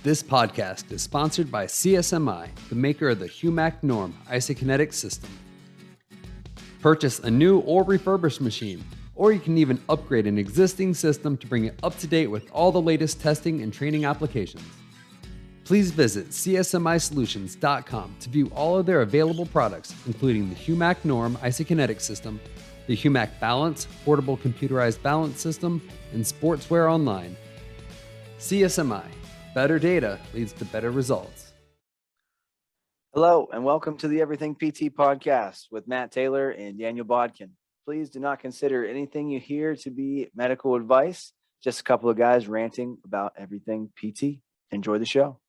This podcast is sponsored by CSMI, the maker of the HUMAC Norm isokinetic system. Purchase a new or refurbished machine, or you can even upgrade an existing system to bring it up to date with all the latest testing and training applications. Please visit csmisolutions.com to view all of their available products, including the HUMAC Norm isokinetic system, the HUMAC Balance portable computerized balance system, and Sportswear Online. CSMI. Better data leads to better results. Hello, and welcome to the Everything PT podcast with Matt Taylor and Daniel Bodkin. Please do not consider anything you hear to be medical advice. Just a couple of guys ranting about everything PT. Enjoy the show.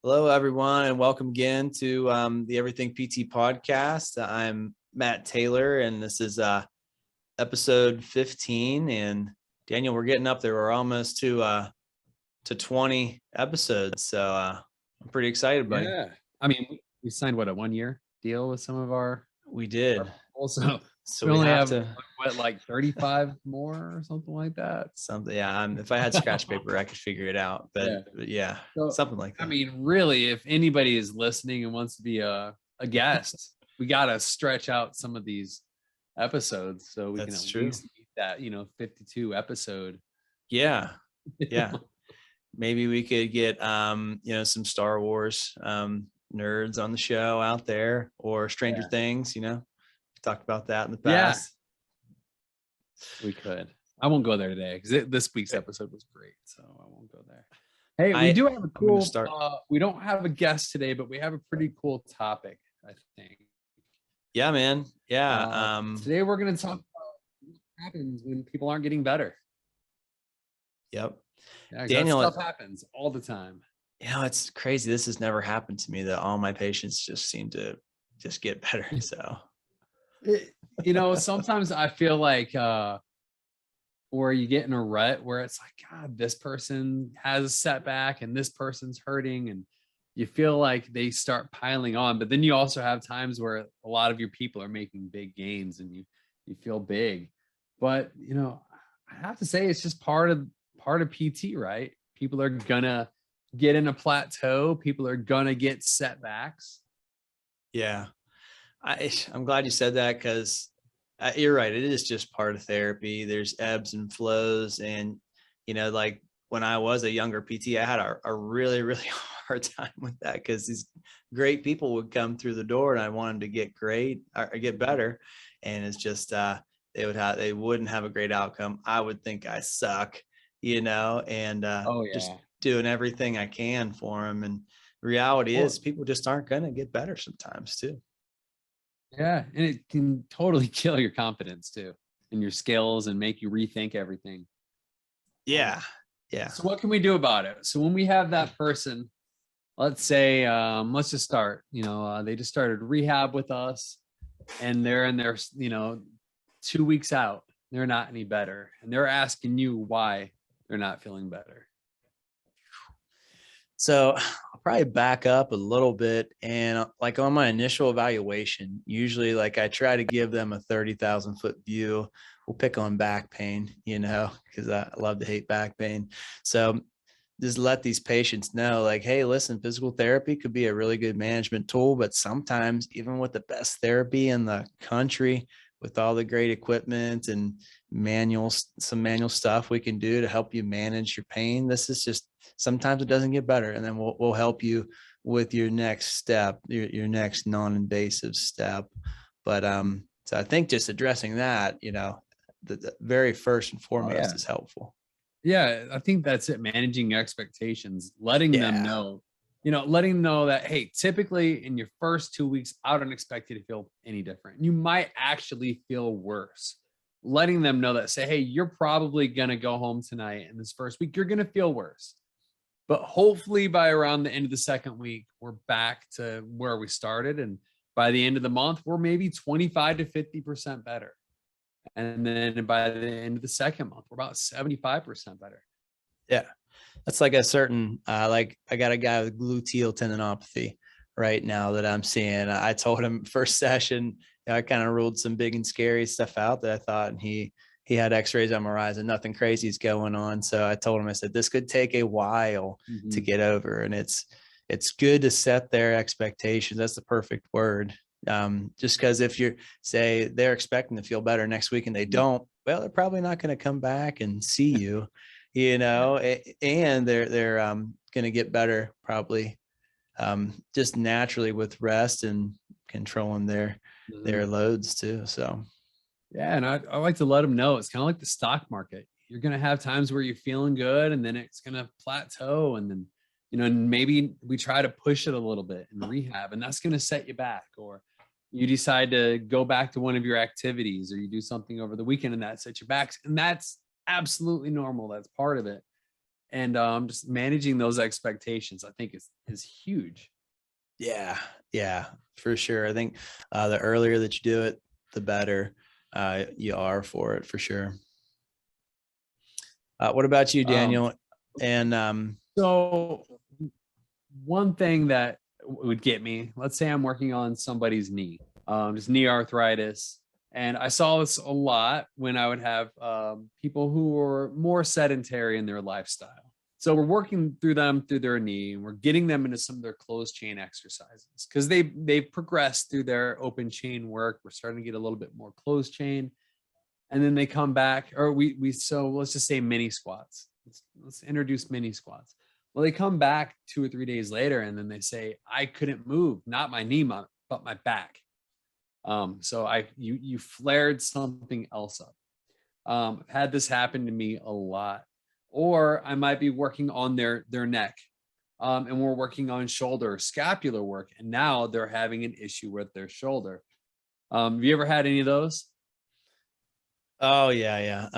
Hello, everyone, and welcome again to the Everything PT podcast. I'm Matt Taylor, and this is episode 15. And Daniel, we're getting up there. We're almost to 20 episodes, so I'm pretty excited, buddy. Yeah, I mean, we signed a 1-year deal with some of our. We did. Also, so we only have to like 35 more or something like that. something. Yeah, if I had scratch paper, I could figure it out. But yeah, So, something like that. I mean, really, if anybody is listening and wants to be a guest, we got to stretch out some of these episodes so we That's can at least meet that 52 episode. Yeah. Maybe we could get some Star Wars nerds on the show out there, or Stranger Things. We talked about that in the past. We could. I won't go there today because this week's episode was great, so I won't go there. Hey, we do have a cool. We don't have a guest today, but we have a pretty cool topic, I think. Yeah, man. Yeah. Today we're going to talk about what happens when people aren't getting better. Yep. Yeah, Daniel, stuff happens all the time. It's crazy. This has never happened to me, that all my patients just seem to just get better. So, sometimes I feel like where you get in a rut where it's like, God, this person has a setback and this person's hurting, and you feel like they start piling on. But then you also have times where a lot of your people are making big gains and you feel big. But I have to say, it's just part of PT, right? People are gonna get in a plateau. People are gonna get setbacks. Yeah. I'm glad you said that, because you're right. It is just part of therapy. There's ebbs and flows. And, like when I was a younger PT, I had a really, really hard time with that, because these great people would come through the door and I want them to get great or get better. And it's just, they wouldn't have a great outcome. I would think I suck, and just doing everything I can for them. And the reality is people just aren't going to get better sometimes too. Yeah. And it can totally kill your confidence too, and your skills, and make you rethink everything. Yeah. Yeah. So what can we do about it? So when we have that person, let's say, let's just start, they just started rehab with us and they're in their, 2 weeks out, they're not any better. And they're asking you why they're not feeling better. So I'll probably back up a little bit, and like on my initial evaluation, usually like I try to give them a 30,000 foot view. We'll pick on back pain, because I love to hate back pain. So just let these patients know, like, hey, listen, physical therapy could be a really good management tool, but sometimes even with the best therapy in the country, with all the great equipment and some manual stuff we can do to help you manage your pain, this is just, sometimes it doesn't get better. And then we'll help you with your next step, your next non-invasive step. But so I think just addressing that, the very first and foremost is helpful. Yeah, I think that's it. Managing expectations, letting them know, letting them know that, hey, typically in your first 2 weeks, I don't expect you to feel any different. You might actually feel worse. Letting them know that, say, hey, you're probably going to go home tonight, and this first week, you're going to feel worse. But hopefully by around the end of the second week, we're back to where we started. And by the end of the month, we're maybe 25 to 50% better. And then by the end of the second month, we're about 75% better. Yeah. That's like a certain, like I got a guy with gluteal tendinopathy right now that I'm seeing. I told him first session, I kind of ruled some big and scary stuff out that I thought, and he had x-rays, MRIs, and nothing crazy is going on. So I told him, I said, this could take a while to get over. And it's good to set their expectations. That's the perfect word. Just because if you say they're expecting to feel better next week and they don't, well, they're probably not going to come back and see you, and they're going to get better probably just naturally with rest and controlling their loads too. So yeah, and I like to let them know it's kind of like the stock market. You're going to have times where you're feeling good, and then it's going to plateau, and then and maybe we try to push it a little bit in rehab, and that's going to set you back. Or you decide to go back to one of your activities, or you do something over the weekend and that sets you back. And that's absolutely normal. That's part of it. And just managing those expectations, I think is huge. Yeah, for sure. I think the earlier that you do it, the better you are for it, for sure. What about you, Daniel? So one thing that would get me, let's say I'm working on somebody's knee, just knee arthritis. And I saw this a lot when I would have people who were more sedentary in their lifestyle. So we're working through their knee, and we're getting them into some of their closed chain exercises because they've progressed through their open chain work. We're starting to get a little bit more closed chain. And then they come back, or so let's just say mini squats. Let's introduce mini squats. Well, they come back 2 or 3 days later, and then they say, I couldn't move, not my knee, but my back. So you flared something else up. I've had this happen to me a lot. Or I might be working on their neck, and we're working on shoulder, scapular work, and now they're having an issue with their shoulder. Have you ever had any of those? Oh yeah.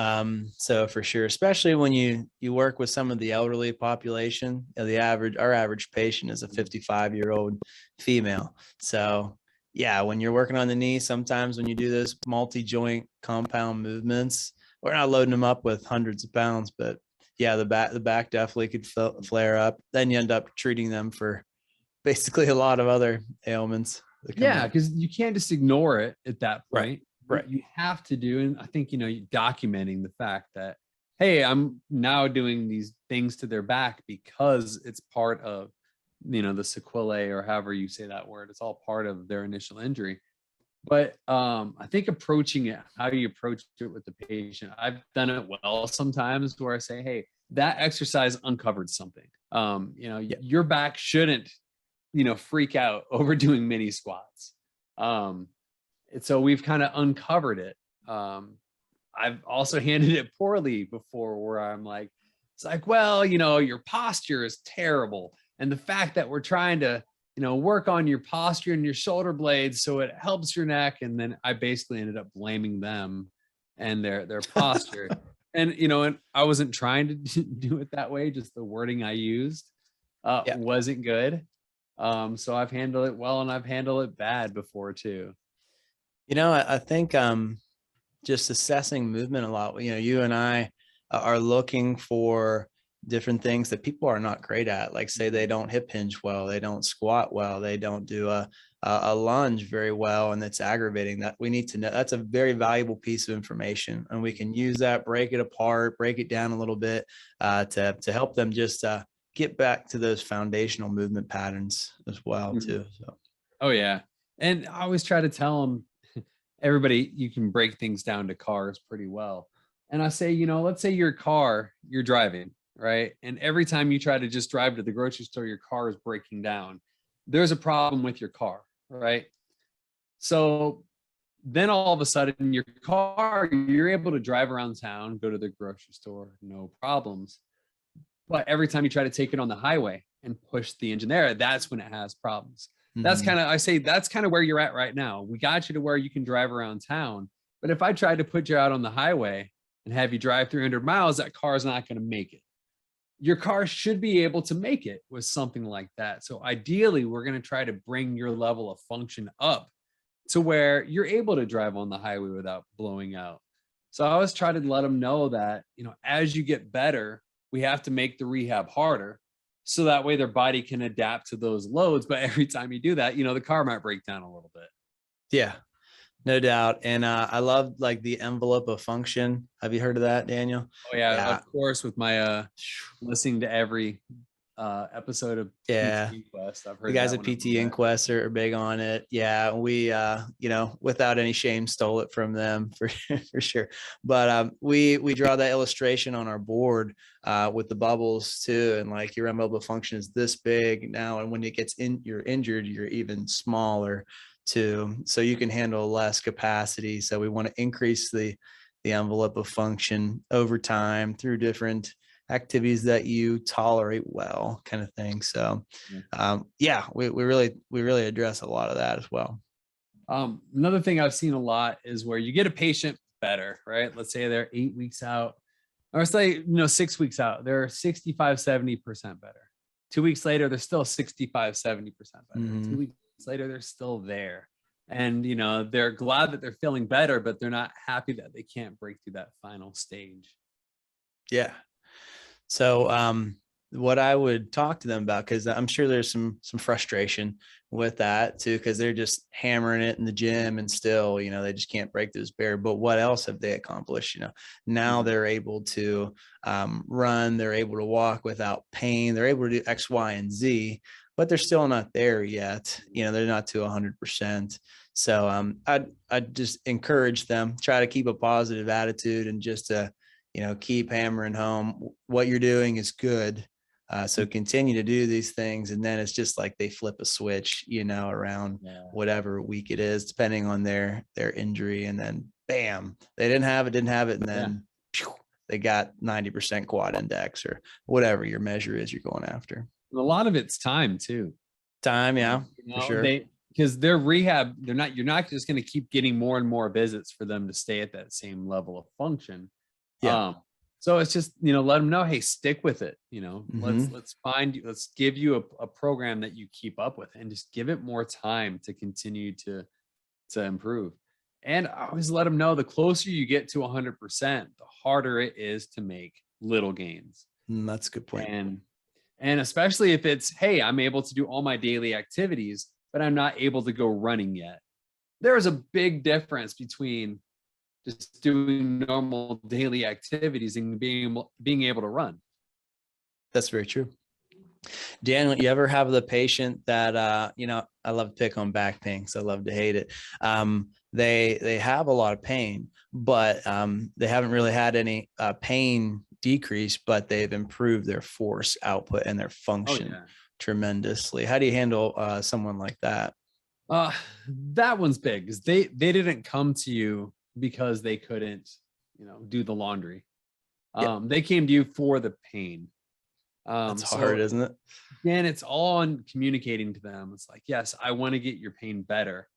So for sure, especially when you work with some of the elderly population, our average patient is a 55-year-old female. So yeah, when you're working on the knee, sometimes when you do those multi-joint compound movements, we're not loading them up with hundreds of pounds, but yeah, the back definitely could flare up. Then you end up treating them for basically a lot of other ailments. Yeah, because you can't just ignore it at that point. Right. You have to do, and I think documenting the fact that, hey, I'm now doing these things to their back because it's part of the sequelae, or however you say that word. It's all part of their initial injury. But I think approaching it, how you approach it with the patient, I've done it well sometimes where I say, hey, that exercise uncovered something. Your back shouldn't, freak out over doing mini squats. So we've kind of uncovered it. I've also handled it poorly before, where I'm like, it's like, well, your posture is terrible. And the fact that we're trying to work on your posture and your shoulder blades so it helps your neck. And then I basically ended up blaming them and their posture. And, and I wasn't trying to do it that way. Just the wording I used wasn't good. So I've handled it well, and I've handled it bad before too. I think just assessing movement a lot, you and I are looking for different things that people are not great at. Like, say they don't hip hinge well, they don't squat well, they don't do a lunge very well, and that's aggravating. That we need to know. That's a very valuable piece of information, and we can use that, break it apart, break it down a little bit to help them just get back to those foundational movement patterns as well too. So. Oh yeah. And I always try to tell them, everybody, you can break things down to cars pretty well. And I say, let's say your car, you're driving, right? And every time you try to just drive to the grocery store, your car is breaking down. There's a problem with your car, right? So then all of a sudden your car, you're able to drive around town, go to the grocery store, no problems. But every time you try to take it on the highway and push the engine there, that's when it has problems. That's kind of where you're at right now. We got you to where you can drive around town. But if I tried to put you out on the highway and have you drive 300 miles, that car is not going to make it. Your car should be able to make it with something like that. So ideally, we're going to try to bring your level of function up to where you're able to drive on the highway without blowing out. So I always try to let them know that, as you get better, we have to make the rehab harder. So that way their body can adapt to those loads. But every time you do that, the car might break down a little bit. Yeah, no doubt. And I love like the envelope of function. Have you heard of that, Daniel? Oh yeah, Yeah. of course, with my listening to every episode of Yeah. PT Inquest. I've heard The guys that at one a PT little bit. Inquest are big on it. Yeah, we without any shame stole it from them for for sure. But we draw that illustration on our board with the bubbles too, and like your envelope of function is this big now, and when it gets you're injured, you're even smaller too, so you can handle less capacity. So we want to increase the envelope of function over time through different activities that you tolerate well, kind of thing. So we really address a lot of that as well. Another thing I've seen a lot is where you get a patient better, right? Let's say they're 8 weeks out, or say 6 weeks out, they're 65-70% better. 2 weeks later, they're still 65-70% better. Mhm. 2 weeks later, they're still there. And they're glad that they're feeling better, but they're not happy that they can't break through that final stage. Yeah. So what I would talk to them about, because I'm sure there's some frustration with that too, because they're just hammering it in the gym and still, they just can't break this barrier. But what else have they accomplished? Now they're able to run, they're able to walk without pain, they're able to do X, Y, and Z, but they're still not there yet. They're not to 100%. So I'd just encourage them, try to keep a positive attitude and just keep hammering home what you're doing is good. So continue to do these things. And then it's just like they flip a switch, around whatever week it is, depending on their injury. And then bam, they didn't have it. And then they got 90% quad index or whatever your measure is you're going after. And a lot of it's time too. Yeah, for sure. Because their rehab, you're not just going to keep getting more and more visits for them to stay at that same level of function. Yeah. So it's just, let them know, hey, stick with it. Mm-hmm. Let's give you a program that you keep up with and just give it more time to continue to improve. And I always let them know the closer you get to 100%, the harder it is to make little gains. That's a good point. And especially if it's, hey, I'm able to do all my daily activities, but I'm not able to go running yet. There's a big difference between just doing normal daily activities and being able to run. That's very true. Daniel, you ever have the patient that, I love to pick on back pain because I love to hate it. They have a lot of pain, but they haven't really had any pain decrease, but they've improved their force output and their function tremendously. How do you handle someone like that? That one's big because they didn't come to you because they couldn't, do the laundry. They came to you for the pain. That's hard, isn't it? And it's all on communicating to them. It's like, yes, I want to get your pain better.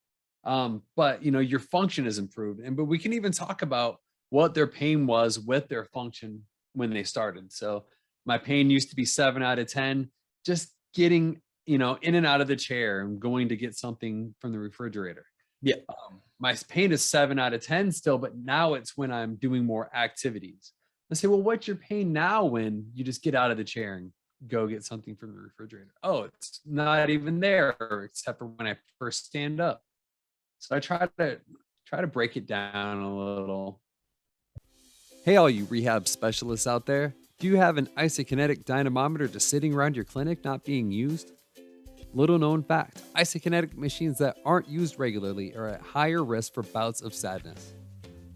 But your function is improved. But we can even talk about what their pain was with their function when they started. So my pain used to be 7 out of 10, just getting, in and out of the chair and going to get something from the refrigerator. Yeah. My pain is 7 out of 10 still, but now it's when I'm doing more activities. I say, well, what's your pain now when you just get out of the chair and go get something from the refrigerator? Oh, it's not even there except for when I first stand up. So I try to break it down a little. Hey, all you rehab specialists out there. Do you have an isokinetic dynamometer just sitting around your clinic not being used? Little known fact, isokinetic machines that aren't used regularly are at higher risk for bouts of sadness.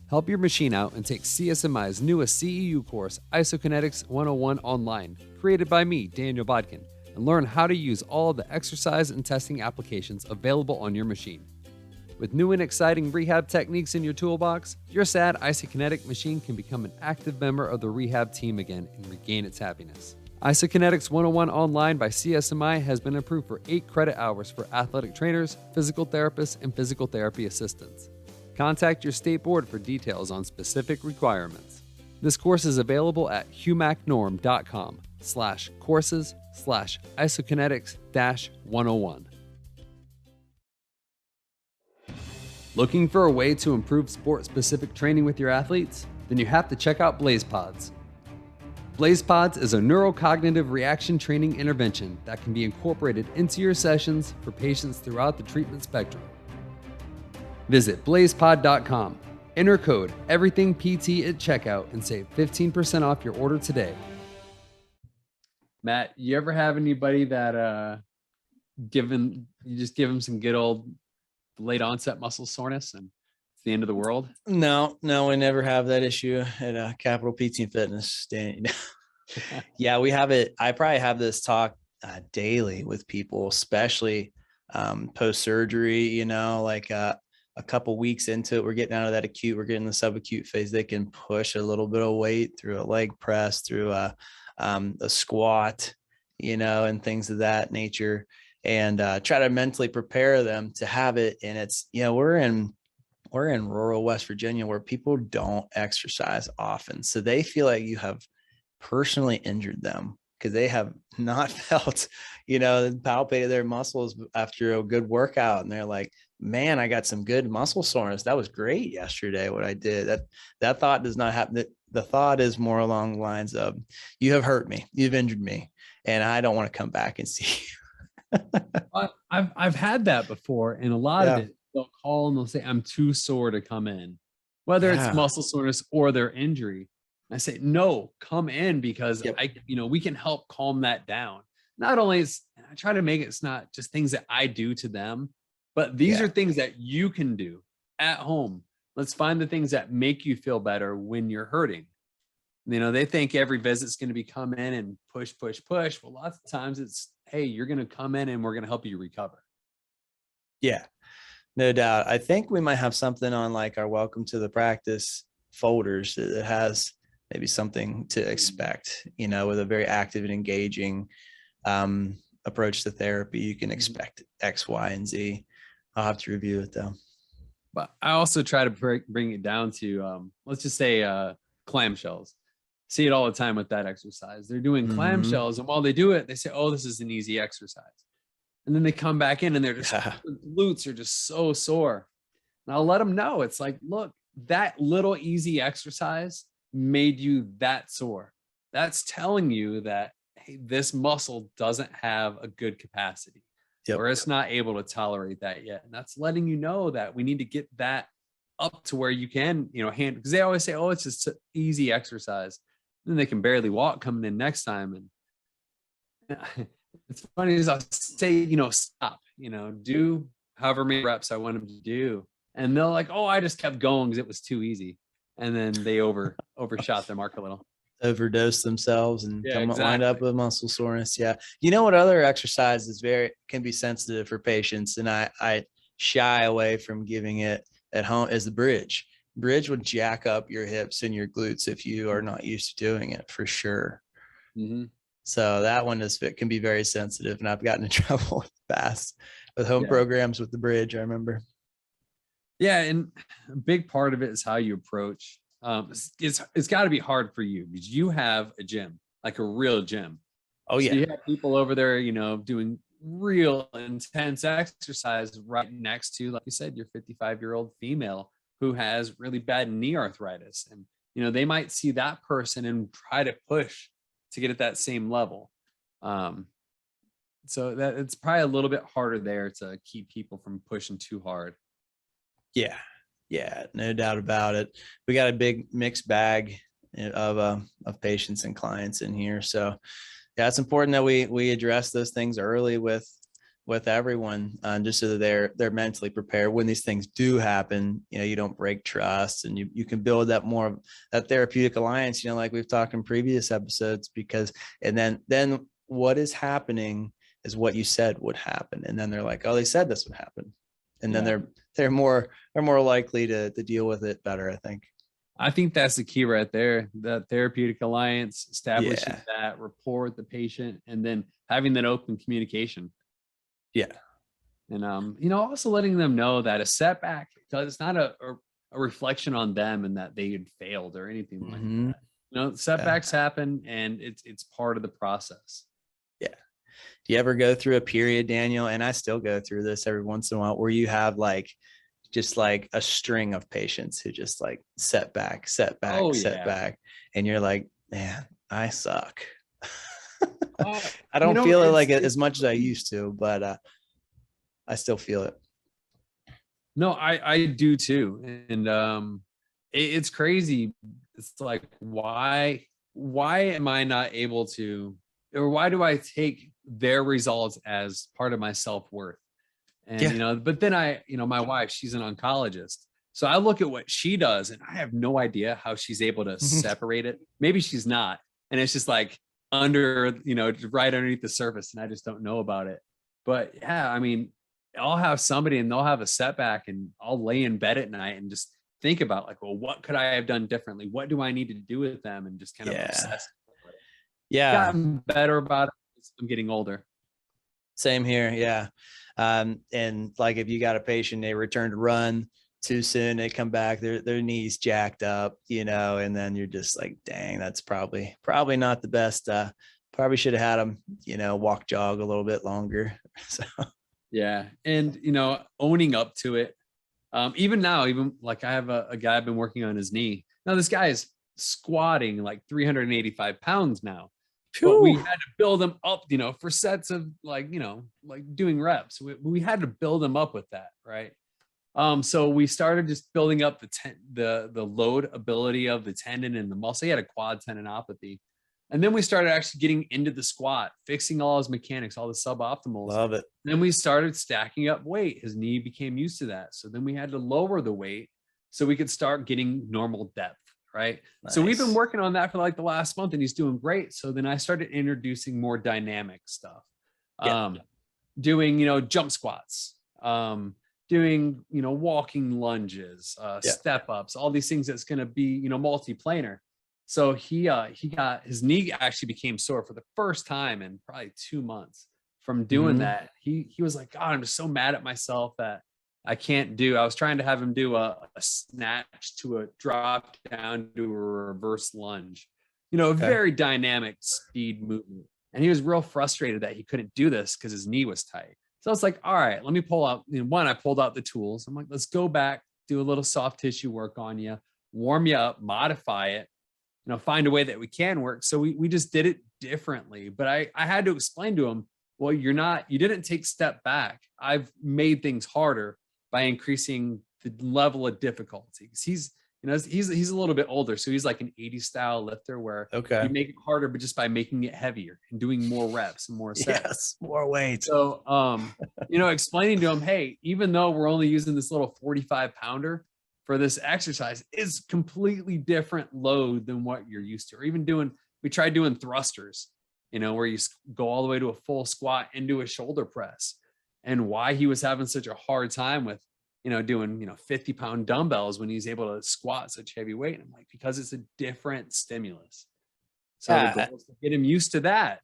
Help your machine out and take CSMI's newest CEU course, Isokinetics 101 online, created by me, Daniel Bodkin, and learn how to use all the exercise and testing applications available on your machine. With new and exciting rehab techniques in your toolbox, your sad isokinetic machine can become an active member of the rehab team again and regain its happiness. Isokinetics 101 online by CSMI has been approved for 8 credit hours for athletic trainers, physical therapists, and physical therapy assistants. Contact your state board for details on specific requirements. This course is available at humacnorm.com/courses/isokinetics-101. Looking for a way to improve sport-specific training with your athletes? then you have to check out Blaze Pods. Blaze Pods is a neurocognitive reaction training intervention that can be incorporated into your sessions for patients throughout the treatment spectrum. Visit blazepod.com, enter code EverythingPT at checkout, and save 15% off your order today. Matt, you ever have anybody that you just give them some good old late onset muscle soreness and it's the end of the world? No, we never have that issue at Capital PT and Fitness. Yeah, we have it. I probably have this talk daily with people, especially post-surgery, like a couple weeks into it, we're getting out of that acute, we're getting the subacute phase. They can push a little bit of weight through a leg press, through a squat, and things of that nature, and try to mentally prepare them to have it. And it's, we're in rural West Virginia where people don't exercise often. So they feel like you have personally injured them because they have not felt, palpated their muscles after a good workout. And they're like, man, I got some good muscle soreness. That was great yesterday, what I did. That thought does not happen. The thought is more along the lines of, you have hurt me, you've injured me, and I don't want to come back and see you. I've had that before, and a lot of it, they'll call and they'll say, I'm too sore to come in, whether it's muscle soreness or their injury. I say, no, come in, because we can help calm that down. Not only I try to make it's not just things that I do to them, but these are things that you can do at home. Let's find the things that make you feel better when you're hurting. They think every visit's going to be come in and push. Well, lots of times it's, hey, you're going to come in and we're going to help you recover. Yeah, no doubt. I think we might have something on like our welcome to the practice folders that has maybe something to expect, with a very active and engaging approach to therapy. You can expect X, Y, and Z. I'll have to review it though. But I also try to bring it down to, let's just say clamshells. See it all the time with that exercise. They're doing clamshells, and while they do it, they say, oh, this is an easy exercise. And then they come back in and they're just, their glutes are just so sore. And I'll let them know. It's like, look, that little easy exercise made you that sore. That's telling you that, hey, this muscle doesn't have a good capacity. Or it's not able to tolerate that yet. And that's letting you know that we need to get that up to where you can, handle, because they always say, oh, it's just an easy exercise. And then they can barely walk coming in next time. And it's funny is I'll say, stop, do however many reps I want them to do. And they're like, oh, I just kept going because it was too easy. And then they overshot their mark a little. Overdose themselves and wind up with muscle soreness. Yeah. What other exercises can be sensitive for patients, and I shy away from giving it at home, is the bridge. Bridge would jack up your hips and your glutes if you are not used to doing it, for sure. Mm-hmm. So that one can be very sensitive, and I've gotten in trouble fast with home programs with the bridge, I remember. Yeah. And a big part of it is how you approach. It's got to be hard for you because you have a gym, like a real gym. Oh yeah. So you have people over there, doing real intense exercise right next to, like you said, your 55-year-old female who has really bad knee arthritis. And, they might see that person and try to push to get at that same level. So that it's probably a little bit harder there to keep people from pushing too hard. Yeah, no doubt about it. We got a big mixed bag of patients and clients in here. So yeah, it's important that we address those things early with everyone, just so that they're mentally prepared when these things do happen. You don't break trust, and you can build that more of that therapeutic alliance, like we've talked in previous episodes, because, and then what is happening is what you said would happen. And then they're like, oh, they said this would happen. And then they're more likely to deal with it better, I think. I think that's the key right there. The therapeutic alliance, establishing that rapport with the patient, and then having that open communication. Yeah. And, also letting them know that a setback it's not a reflection on them and that they had failed or anything like that. Setbacks happen, and it's part of the process. Yeah. Do you ever go through a period, Daniel, and I still go through this every once in a while, where you have like just like a string of patients who just like setback, setback, Oh yeah. setback. And you're like, man, I suck. Uh, I you don't know, feel it it's like it it's as much as I used to, but I still feel it. no, I do too, and it's crazy. It's like why am I not able to, or why do I take their results as part of my self-worth? And Yeah. you know, but then my wife, she's an oncologist, so I look at what she does, and I have no idea how she's able to separate it. Maybe she's not, and it's just like under, right underneath the surface, and I just don't know about it. But yeah, I mean, I'll have somebody and they'll have a setback, and I'll lay in bed at night and just think about like, well, what could I have done differently? What do I need to do with them? And just kind of Yeah. obsess. Yeah. Gotten better about it as I'm getting older. Same here. Yeah. And like if you got a patient, they return to run too soon, they come back, their knees jacked up, and then you're just like, dang, that's probably not the best. Probably should have had them, walk, jog a little bit longer. So Yeah. And, owning up to it. Even now, even like I have a guy I've been working on his knee. Now this guy is squatting like 385 pounds now, but we had to build him up, for sets of like doing reps. We had to build him up with that. Right. So we started just building up the load ability of the tendon and the muscle. He had a quad tendinopathy. And then we started actually getting into the squat, fixing all his mechanics, all the suboptimals. love it. Then we started stacking up weight. His knee became used to that. So then we had to lower the weight so we could start getting normal depth, right? Nice. So we've been working on that for like the last month, and he's doing great. So then I started introducing more dynamic stuff, doing, jump squats, doing, walking lunges, step ups, all these things that's going to be, multiplanar. So he got, his knee actually became sore for the first time in probably 2 months from doing that. He was like, God, I'm just so mad at myself that I can't do. I was trying to have him do a snatch to a drop down to a reverse lunge, very dynamic speed movement. And he was real frustrated that he couldn't do this because his knee was tight. So I was like, all right, let me pull out, I pulled out the tools. I'm like, let's go back, do a little soft tissue work on you, warm you up, modify it, find a way that we can work. So we just did it differently. But I had to explain to him, well, you didn't take step back. I've made things harder by increasing the level of difficulty. He's a little bit older. So he's like an 80s style lifter where you make it harder, but just by making it heavier and doing more reps and more sets. Yes, more weight. So, explaining to him, hey, even though we're only using this little 45 pounder for this exercise, is completely different load than what you're used to. Or even we tried doing thrusters, where you go all the way to a full squat and do a shoulder press, and why he was having such a hard time with, doing, 50-pound dumbbells when he's able to squat such heavy weight. And I'm like, because it's a different stimulus. So the goal is to get him used to that.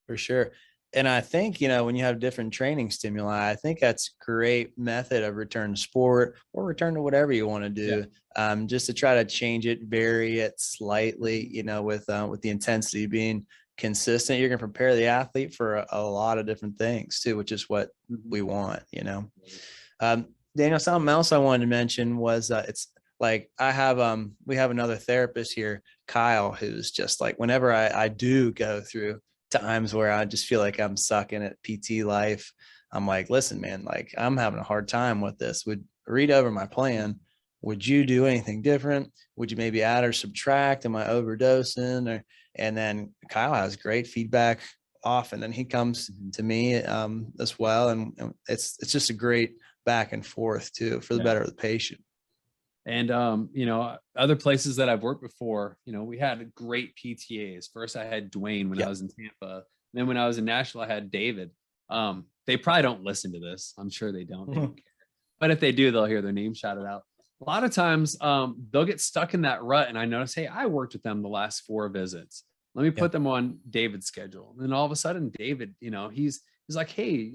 For sure. And I think, when you have different training stimuli, I think that's a great method of return to sport or return to whatever you want to do. Yeah. Just to try to change it, vary it slightly, with the intensity being consistent. You're going to prepare the athlete for a lot of different things too, which is what we want, Daniel, something else I wanted to mention was it's like we have another therapist here, Kyle, who's just like, whenever I do go through times where I just feel like I'm sucking at PT life, I'm like, listen, man, like I'm having a hard time with this. Would read over my plan. Would you do anything different? Would you maybe add or subtract? Am I overdosing? And then Kyle has great feedback off, and then he comes to me as well. And it's just a great back and forth too, for the better of the patient. And, other places that I've worked before, we had great PTAs. First, I had Dwayne when I was in Tampa. Then when I was in Nashville, I had David. They probably don't listen to this. I'm sure they don't. They don't care. But if they do, they'll hear their name shouted out. A lot of times they'll get stuck in that rut. And I notice, hey, I worked with them the last 4 visits. Let me put them on David's schedule. And then all of a sudden, David, he's like, hey,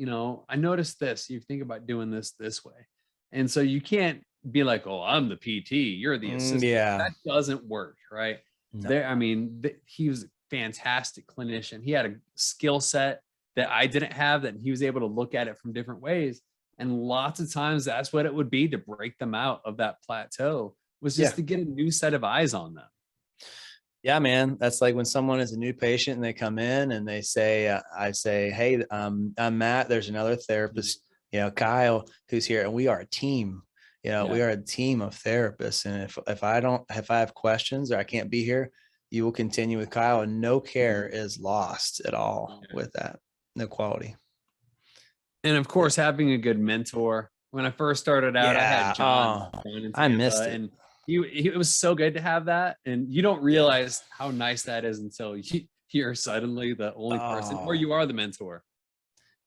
I noticed this. You think about doing this way. And so you can't be like, oh, I'm the PT, you're the assistant. That doesn't work, right? No. He was a fantastic clinician. He had a skill set that I didn't have, that he was able to look at it from different ways. And lots of times that's what it would be to break them out of that plateau, was just Yeah. to get a new set of eyes on them. Yeah, man. That's like when someone is a new patient and they come in and they say, I say, hey, I'm Matt. There's another therapist, Kyle, who's here, and we are a team. We are a team of therapists. And if I have questions or I can't be here, you will continue with Kyle, and no care is lost at all with that. No quality. And of course, having a good mentor. When I first started out, I had John. I missed it. And it was so good to have that. And you don't realize how nice that is until you're suddenly the only person, or you are the mentor.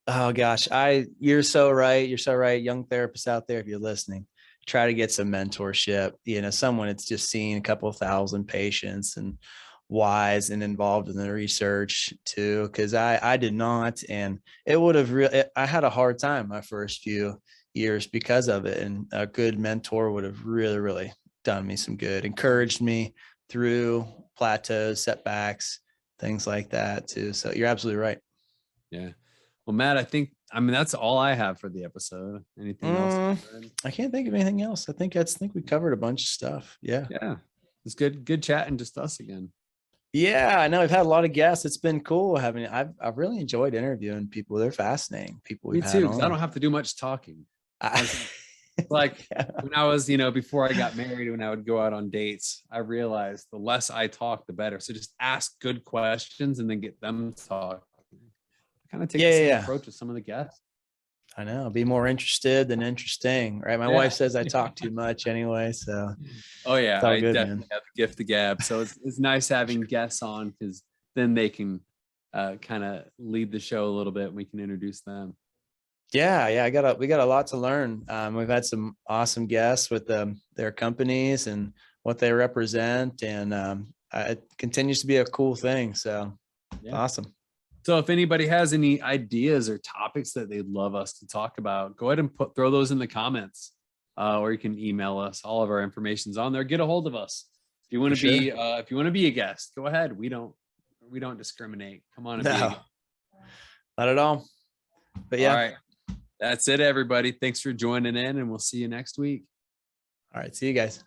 Oh gosh, you're so right. You're so right. Young therapists out there, if you're listening, try to get some mentorship. Someone that's just seen a couple thousand patients and wise and involved in the research too. Because I did not, and it would have I had a hard time my first few years because of it. And a good mentor would have really, really done me some good, encouraged me through plateaus, setbacks, things like that too. So you're absolutely right. Yeah. Well, Matt, I think that's all I have for the episode. Anything else? I can't think of anything else. I think we covered a bunch of stuff. Yeah. Yeah. It's good chatting, just us again. Yeah, I know we've had a lot of guests. It's been cool having. I've really enjoyed interviewing people. They're fascinating people. Me too, because I don't have to do much talking. Like when I was, before I got married, when I would go out on dates, I realized the less I talk, the better. So just ask good questions and then get them to talk. Kind of take the same approach with some of the guests. I know. Be more interested than interesting, right? My wife says I talk too much anyway. So, I good, definitely have the gift of gab. So it's nice having guests on, because then they can kind of lead the show a little bit. And we can introduce them. Yeah. We got a lot to learn. We've had some awesome guests with their companies and what they represent, and it continues to be a cool thing. So, awesome. So if anybody has any ideas or topics that they'd love us to talk about, go ahead and throw those in the comments, or you can email us. All of our information's on there. Get a hold of us. If you want to be a guest, go ahead. We don't discriminate. Come on and be a guest. Not at all. But all right. That's it, everybody. Thanks for joining in, and we'll see you next week. All right. See you guys.